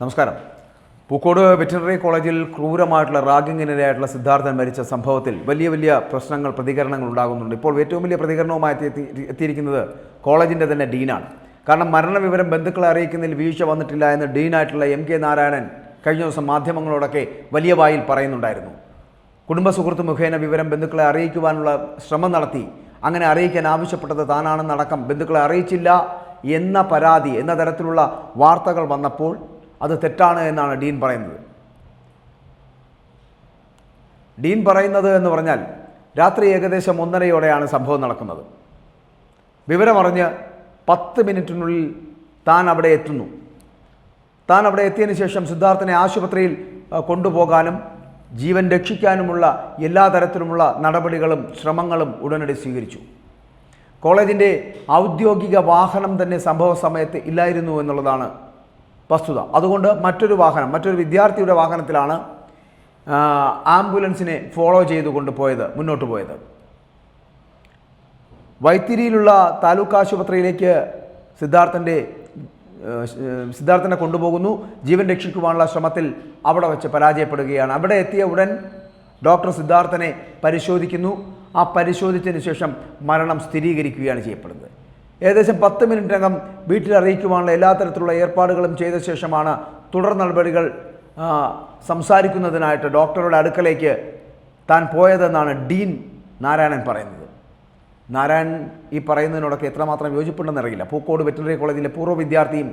നമസ്കാരം. പൂക്കോട് വെറ്ററിനറി കോളേജിൽ ക്രൂരമായിട്ടുള്ള റാഗിങ്ങിനിരയായിട്ടുള്ള സിദ്ധാർത്ഥൻ മരിച്ച സംഭവത്തിൽ വലിയ പ്രശ്നങ്ങൾ, പ്രതികരണങ്ങൾ ഉണ്ടാകുന്നുണ്ട്. ഇപ്പോൾ ഏറ്റവും വലിയ പ്രതികരണവുമായി എത്തിയിരിക്കുന്നത് കോളേജിൻ്റെ തന്നെ ഡീനാണ്. കാരണം മരണവിവരം ബന്ധുക്കളെ അറിയിക്കുന്നതിൽ വീഴ്ച വന്നിട്ടില്ല എന്ന് ഡീനായിട്ടുള്ള MK നാരായണൻ കഴിഞ്ഞ ദിവസം മാധ്യമങ്ങളോടൊക്കെ വലിയ വായിൽ പറയുന്നുണ്ടായിരുന്നു. കുടുംബ സുഹൃത്ത് മുഖേന വിവരം ബന്ധുക്കളെ അറിയിക്കുവാനുള്ള ശ്രമം നടത്തി. അങ്ങനെ അറിയിക്കാൻ ആവശ്യപ്പെട്ടത് താനാണെന്നടക്കം ബന്ധുക്കളെ അറിയിച്ചില്ല എന്ന പരാതി, എന്ന തരത്തിലുള്ള വാർത്തകൾ വന്നപ്പോൾ അത് തെറ്റാണ് എന്നാണ് ഡീൻ പറയുന്നത്. ഡീൻ പറയുന്നത് എന്ന് പറഞ്ഞാൽ രാത്രി ഏകദേശം 1:30 സംഭവം നടക്കുന്നത്. വിവരമറിഞ്ഞ് 10 മിനിറ്റിനുള്ളിൽ താൻ അവിടെ എത്തുന്നു. താൻ അവിടെ എത്തിയതിനു ശേഷം സിദ്ധാർത്ഥനെ ആശുപത്രിയിൽ കൊണ്ടുപോകാനും ജീവൻ രക്ഷിക്കാനുമുള്ള എല്ലാ തരത്തിലുമുള്ള നടപടികളും ശ്രമങ്ങളും ഉടനടി സ്വീകരിച്ചു. കോളേജിൻ്റെ ഔദ്യോഗിക വാഹനം തന്നെ സംഭവ സമയത്ത് ഇല്ലായിരുന്നു എന്നുള്ളതാണ് വസ്തുത. അതുകൊണ്ട് മറ്റൊരു വിദ്യാർത്ഥിയുടെ വാഹനത്തിലാണ് ആംബുലൻസിനെ ഫോളോ ചെയ്തുകൊണ്ട് മുന്നോട്ട് പോയത്. വൈത്തിരിയിലുള്ള താലൂക്ക് ആശുപത്രിയിലേക്ക് സിദ്ധാർത്ഥനെ കൊണ്ടുപോകുന്നു. ജീവൻ രക്ഷിക്കുവാനുള്ള ശ്രമത്തിൽ അവിടെ വെച്ച് പരാജയപ്പെടുകയാണ്. അവിടെ എത്തിയ ഉടൻ ഡോക്ടർ സിദ്ധാർത്ഥനെ പരിശോധിക്കുന്നു. ആ പരിശോധിച്ചതിന് ശേഷം മരണം സ്ഥിരീകരിക്കുകയാണ് ചെയ്യപ്പെടുന്നത്. ഏകദേശം 10 മിനിറ്റിനകം വീട്ടിൽ അറിയിക്കുവാനുള്ള എല്ലാ തരത്തിലുള്ള ഏർപ്പാടുകളും ചെയ്ത ശേഷമാണ് തുടർ നടപടികൾ സംസാരിക്കുന്നതിനായിട്ട് ഡോക്ടറുടെ അടുക്കലേക്ക് താൻ പോയതെന്നാണ് ഡീൻ നാരായണൻ പറയുന്നത്. നാരായണൻ ഈ പറയുന്നതിനോടൊക്കെ എത്രമാത്രം യോജിപ്പുണ്ടെന്നറിയില്ല. പൂക്കോട് വെറ്ററിനറി കോളേജിലെ പൂർവ്വ വിദ്യാർത്ഥിയും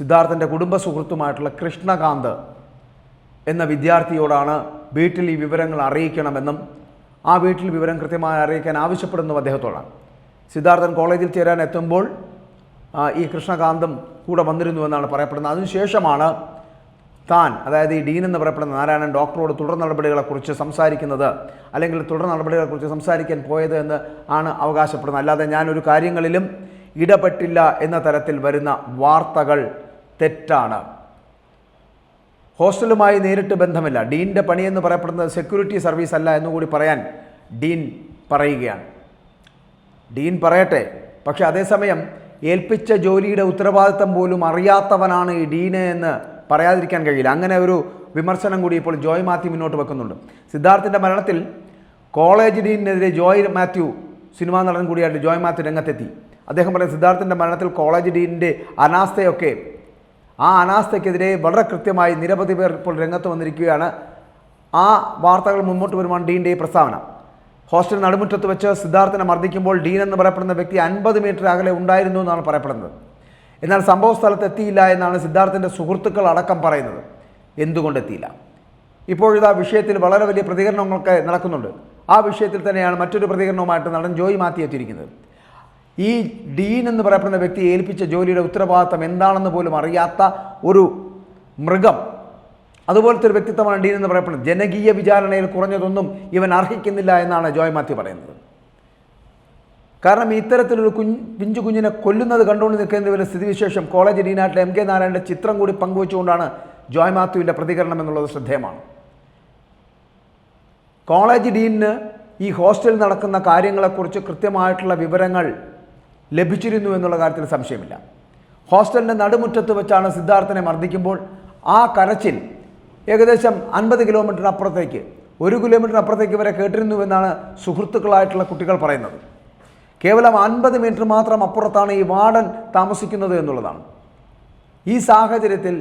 സിദ്ധാർത്ഥൻ്റെ കുടുംബ സുഹൃത്തുമായിട്ടുള്ള കൃഷ്ണകാന്ത് എന്ന വിദ്യാർത്ഥിയോടാണ് വീട്ടിൽ ഈ വിവരങ്ങൾ അറിയിക്കണമെന്നും ആ വീട്ടിൽ വിവരം കൃത്യമായി അറിയിക്കാൻ ആവശ്യപ്പെടുന്നു അദ്ദേഹത്തോടാണ്. സിദ്ധാർത്ഥൻ കോളേജിൽ ചേരാൻ എത്തുമ്പോൾ ഈ കൃഷ്ണകാന്തും കൂടെ വന്നിരുന്നുവെന്നാണ് പറയപ്പെടുന്നത്. അതിനുശേഷമാണ് താൻ, അതായത് ഈ ഡീൻ എന്ന് പറയപ്പെടുന്ന നാരായണൻ, ഡോക്ടറോട് തുടർ നടപടികളെക്കുറിച്ച് സംസാരിക്കുന്നത്, അല്ലെങ്കിൽ തുടർ നടപടികളെക്കുറിച്ച് സംസാരിക്കാൻ പോയത് എന്ന് ആണ് അവകാശപ്പെടുന്നത്. അല്ലാതെ ഞാനൊരു കാര്യങ്ങളിലും ഇടപെട്ടില്ല എന്ന തരത്തിൽ വരുന്ന വാർത്തകൾ തെറ്റാണ്. ഹോസ്റ്റലുമായി നേരിട്ട് ബന്ധമില്ല. ഡീൻ്റെ പണിയെന്ന് പറയപ്പെടുന്നത് സെക്യൂരിറ്റി സർവീസ് അല്ല എന്നുകൂടി പറയാൻ ഡീൻ പറയുകയാണ്. ഡീൻ പറയട്ടെ, പക്ഷെ അതേസമയം ഏൽപ്പിച്ച ജോലിയുടെ ഉത്തരവാദിത്തം പോലും അറിയാത്തവനാണ് ഈ ഡീന് എന്ന് പറയാതിരിക്കാൻ കഴിയില്ല. അങ്ങനെ ഒരു വിമർശനം കൂടി ഇപ്പോൾ ജോയ് മാത്യു മുന്നോട്ട് വെക്കുന്നുണ്ട്. സിദ്ധാർത്ഥിൻ്റെ മരണത്തിൽ കോളേജ് ഡീനിനെതിരെ ജോയ് മാത്യു, സിനിമാ നടൻ കൂടിയായിട്ട് ജോയ് മാത്യു രംഗത്തെത്തി. അദ്ദേഹം പറയുന്നത് സിദ്ധാർത്ഥിൻ്റെ മരണത്തിൽ കോളേജ് ഡീനിൻ്റെ അനാസ്ഥയൊക്കെ, ആ അനാസ്ഥയ്ക്കെതിരെ വളരെ കൃത്യമായി നിരവധി പേർ ഇപ്പോൾ രംഗത്ത് വന്നിരിക്കുകയാണ്. ആ വാർത്തകൾ മുന്നോട്ട് വരുവാൻ ഡീൻ്റെ ഈ പ്രസ്താവന. ഹോസ്റ്റൽ നടുമുറ്റത്ത് വെച്ച് സിദ്ധാർത്ഥനെ മർദ്ദിക്കുമ്പോൾ ഡീൻ എന്ന് പറയപ്പെടുന്ന വ്യക്തി 50 മീറ്റർ അകലെ ഉണ്ടായിരുന്നു എന്നാണ് പറയപ്പെടുന്നത്. എന്നാൽ സംഭവ സ്ഥലത്ത് എത്തിയില്ല എന്നാണ് സിദ്ധാർത്ഥിൻ്റെ സുഹൃത്തുക്കൾ അടക്കം പറയുന്നത്. എന്തുകൊണ്ടെത്തിയില്ല? ഇപ്പോഴിതാ വിഷയത്തിൽ വളരെ വലിയ പ്രതികരണങ്ങളൊക്കെ നടക്കുന്നുണ്ട്. ആ വിഷയത്തിൽ തന്നെയാണ് മറ്റൊരു പ്രതികരണവുമായിട്ട് നടൻ ജോയ് മാത്യു എത്തിയിരിക്കുന്നത്. ഈ ഡീൻ എന്ന് പറയപ്പെടുന്ന വ്യക്തി ഏൽപ്പിച്ച ജോലിയുടെ ഉത്തരവാദിത്തം എന്താണെന്ന് പോലും അറിയാത്ത ഒരു മൃഗം, അതുപോലത്തെ ഒരു വ്യക്തിത്വമാണ് ഡീൻ എന്ന് പറയപ്പെടുന്നത്. ജനകീയ വിചാരണയിൽ കുറഞ്ഞതൊന്നും ഇവൻ അർഹിക്കുന്നില്ല എന്നാണ് ജോയ് മാത്യു പറയുന്നത്. കാരണം ഇത്തരത്തിലൊരു പിഞ്ചു കുഞ്ഞിനെ കൊല്ലുന്നത് കണ്ടുകൊണ്ട് നിൽക്കുന്നവരുടെ സ്ഥിതിവിശേഷം കോളേജ് ഡീനായിട്ടുള്ള MK നാരായണൻ്റെ ചിത്രം കൂടി പങ്കുവെച്ചുകൊണ്ടാണ് ജോയ് മാത്യുവിൻ്റെ പ്രതികരണം എന്നുള്ളത് ശ്രദ്ധേയമാണ്. കോളേജ് ഡീനിന് ഈ ഹോസ്റ്റലിൽ നടക്കുന്ന കാര്യങ്ങളെക്കുറിച്ച് കൃത്യമായിട്ടുള്ള വിവരങ്ങൾ ലഭിച്ചിരുന്നു എന്നുള്ള കാര്യത്തിൽ സംശയമില്ല. ഹോസ്റ്റലിൻ്റെ നടുമുറ്റത്ത് വെച്ചാണ് സിദ്ധാർത്ഥനെ മർദ്ദിക്കുമ്പോൾ ആ കരച്ചിൽ ഏകദേശം 50 കിലോമീറ്ററിനപ്പുറത്തേക്ക്, 1 കിലോമീറ്ററിനപ്പുറത്തേക്ക് വരെ കേട്ടിരുന്നുവെന്നാണ് സുഹൃത്തുക്കളായിട്ടുള്ള കുട്ടികൾ പറയുന്നത്. കേവലം 50 മീറ്റർ മാത്രം അപ്പുറത്താണ് ഈ വാർഡൻ താമസിക്കുന്നത് എന്നുള്ളതാണ്. ഈ സാഹചര്യത്തിൽ,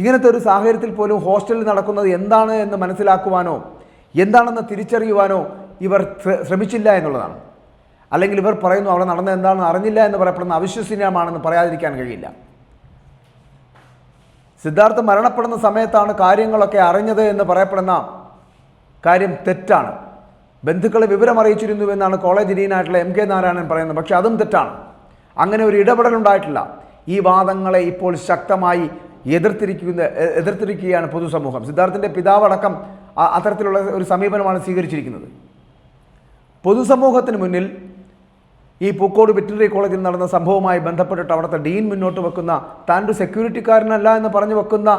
ഇങ്ങനത്തെ ഒരു സാഹചര്യത്തിൽ പോലും ഹോസ്റ്റലിൽ നടക്കുന്നത് എന്താണ് എന്ന് മനസ്സിലാക്കുവാനോ എന്താണെന്ന് തിരിച്ചറിയുവാനോ ഇവർ ശ്രമിച്ചില്ല എന്നുള്ളതാണ്. അല്ലെങ്കിൽ ഇവർ പറയുന്നു അവിടെ നടന്നത് എന്താണെന്ന് അറിഞ്ഞില്ല എന്ന് പറയപ്പെടുന്ന അവിശ്വസനീയമാണെന്ന് പറയാതിരിക്കാൻ കഴിയില്ല. സിദ്ധാർത്ഥ് മരണപ്പെടുന്ന സമയത്താണ് കാര്യങ്ങളൊക്കെ അറിഞ്ഞത് എന്ന് പറയപ്പെടുന്ന കാര്യം തെറ്റാണ്. ബന്ധുക്കളെ വിവരം അറിയിച്ചിരുന്നു എന്നാണ് കോളേജ് ഡീനായിട്ടുള്ള MK നാരായണൻ പറയുന്നത്. പക്ഷെ അതും തെറ്റാണ്. അങ്ങനെ ഒരു ഇടപെടലുണ്ടായിട്ടില്ല. ഈ വാദങ്ങളെ ഇപ്പോൾ ശക്തമായി എതിർത്തിരിക്കുകയാണ് പൊതുസമൂഹം. സിദ്ധാർത്ഥിൻ്റെ പിതാവടക്കം അത്തരത്തിലുള്ള ഒരു സമീപനമാണ് സ്വീകരിച്ചിരിക്കുന്നത്. പൊതുസമൂഹത്തിന് മുന്നിൽ ഈ പൂക്കോട് വെറ്ററിനറി കോളേജിൽ നടന്ന സംഭവവുമായി ബന്ധപ്പെട്ടിട്ട് അവിടുത്തെ ഡീൻ മുന്നോട്ട് വെക്കുന്ന, താൻ ഒരു സെക്യൂരിറ്റിക്കാരനല്ല എന്ന് പറഞ്ഞു വെക്കുന്ന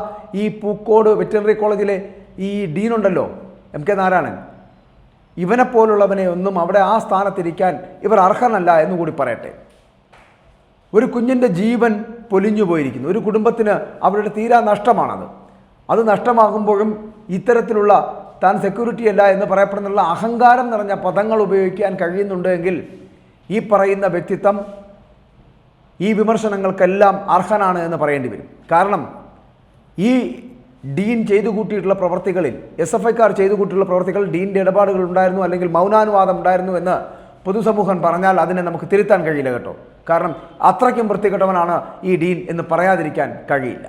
ഈ പൂക്കോട് വെറ്ററിനറി കോളേജിലെ ഈ ഡീനുണ്ടല്ലോ MK നാരായണൻ, ഇവനെപ്പോലുള്ളവനെ ഒന്നും അവിടെ ആ സ്ഥാനത്തിരിക്കാൻ ഇവർ അർഹനല്ല എന്നുകൂടി പറയട്ടെ. ഒരു കുഞ്ഞിൻ്റെ ജീവൻ പൊലിഞ്ഞു പോയിരിക്കുന്നു. ഒരു കുടുംബത്തിന് അവരുടെ തീരാ നഷ്ടമാണത്. അത് നഷ്ടമാകുമ്പോഴും ഇത്തരത്തിലുള്ള താൻ സെക്യൂരിറ്റി അല്ല എന്ന് പറയപ്പെടുന്നുള്ള അഹങ്കാരം നിറഞ്ഞ പദങ്ങൾ ഉപയോഗിക്കാൻ കഴിയുന്നുണ്ടെങ്കിൽ ഈ പറയുന്ന വ്യക്തിത്വം ഈ വിമർശനങ്ങൾക്കെല്ലാം അർഹനാണ് എന്ന് പറയേണ്ടി വരും. കാരണം ഈ ഡീൻ ചെയ്തു കൂട്ടിയിട്ടുള്ള പ്രവർത്തികളിൽ, SFIക്കാർ ചെയ്തു കൂട്ടിയിട്ടുള്ള പ്രവർത്തികൾ ഡീൻ്റെ ഇടപാടുകൾ ഉണ്ടായിരുന്നു, അല്ലെങ്കിൽ മൗനാനുവാദം ഉണ്ടായിരുന്നു എന്ന് പൊതുസമൂഹം പറഞ്ഞാൽ അതിനെ നമുക്ക് തിരുത്താൻ കഴിയില്ല കേട്ടോ. കാരണം അത്രയ്ക്കും വൃത്തികെട്ടവനാണ് ഈ ഡീൻ എന്ന് പറയാതിരിക്കാൻ കഴിയില്ല.